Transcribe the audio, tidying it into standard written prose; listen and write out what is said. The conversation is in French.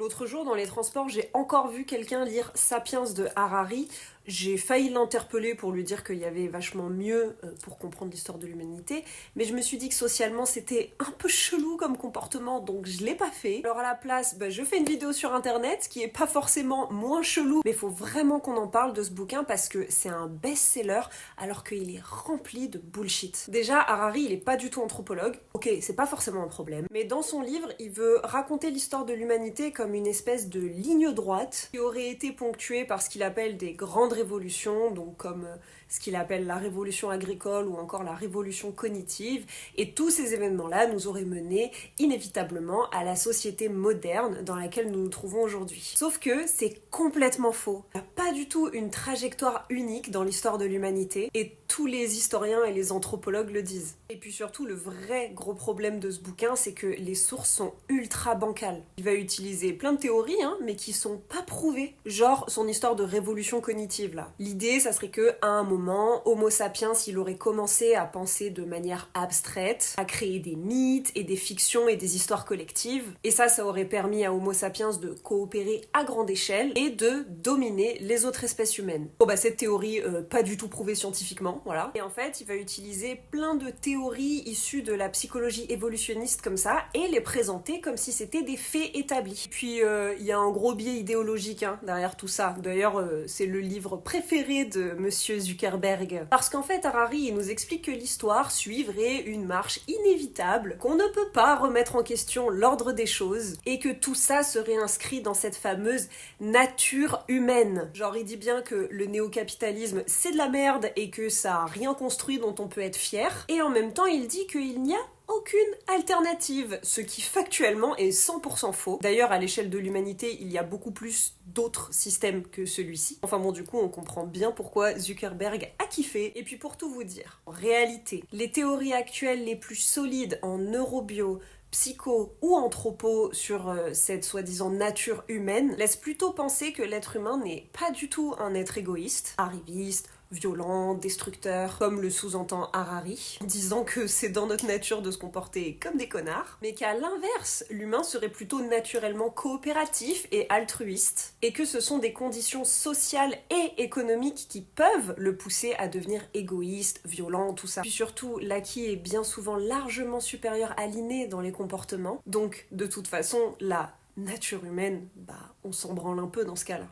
L'autre jour, dans les transports, j'ai encore vu quelqu'un lire Sapiens de Harari. J'ai failli l'interpeller pour lui dire qu'il y avait vachement mieux pour comprendre l'histoire de l'humanité, mais je me suis dit que socialement c'était un peu chelou comme comportement, donc je l'ai pas fait. Alors à la place, je fais une vidéo sur internet qui est pas forcément moins chelou, mais il faut vraiment qu'on en parle de ce bouquin parce que c'est un best-seller alors qu'il est rempli de bullshit. Déjà, Harari, il est pas du tout anthropologue, ok, c'est pas forcément un problème, mais dans son livre, il veut raconter l'histoire de l'humanité comme une espèce de ligne droite qui aurait été ponctuée par ce qu'il appelle des grandes révolutions, donc comme ce qu'il appelle la révolution agricole ou encore la révolution cognitive, et tous ces événements-là nous auraient mené inévitablement à la société moderne dans laquelle nous nous trouvons aujourd'hui. Sauf que c'est complètement faux. Il n'y a pas du tout une trajectoire unique dans l'histoire de l'humanité, et tous les historiens et les anthropologues le disent. Et puis surtout, le vrai gros problème de ce bouquin, c'est que les sources sont ultra bancales. Il va utiliser plein de théories, mais qui sont pas prouvées. Genre son histoire de révolution cognitive, là. L'idée, ça serait que à un moment, Homo sapiens, il aurait commencé à penser de manière abstraite, à créer des mythes et des fictions et des histoires collectives. Et ça aurait permis à Homo sapiens de coopérer à grande échelle et de dominer les autres espèces humaines. Cette théorie, pas du tout prouvée scientifiquement, voilà. Et en fait, il va utiliser plein de théories issues de la psychologie évolutionniste comme ça, et les présenter comme si c'était des faits établis. Puis, il y a un gros biais idéologique derrière tout ça. D'ailleurs, c'est le livre préféré de Monsieur Zuckerberg. Parce qu'en fait, Harari, il nous explique que l'histoire suivrait une marche inévitable, qu'on ne peut pas remettre en question l'ordre des choses, et que tout ça serait inscrit dans cette fameuse nature humaine. Genre, il dit bien que le néo-capitalisme, c'est de la merde, et que ça a rien construit dont on peut être fier, et en même temps, il dit qu'il n'y a aucune alternative, ce qui factuellement est 100% faux. D'ailleurs, à l'échelle de l'humanité, il y a beaucoup plus d'autres systèmes que celui-ci. Enfin bon, du coup, on comprend bien pourquoi Zuckerberg a kiffé. Et puis pour tout vous dire, en réalité, les théories actuelles les plus solides en neurobio, psycho ou anthropo sur cette soi-disant nature humaine laissent plutôt penser que l'être humain n'est pas du tout un être égoïste, arriviste, violent, destructeur, comme le sous-entend Harari, disant que c'est dans notre nature de se comporter comme des connards, mais qu'à l'inverse, l'humain serait plutôt naturellement coopératif et altruiste, et que ce sont des conditions sociales et économiques qui peuvent le pousser à devenir égoïste, violent, tout ça. Puis surtout, l'acquis est bien souvent largement supérieur à l'inné dans les comportements, donc de toute façon, la nature humaine, on s'en branle un peu dans ce cas-là.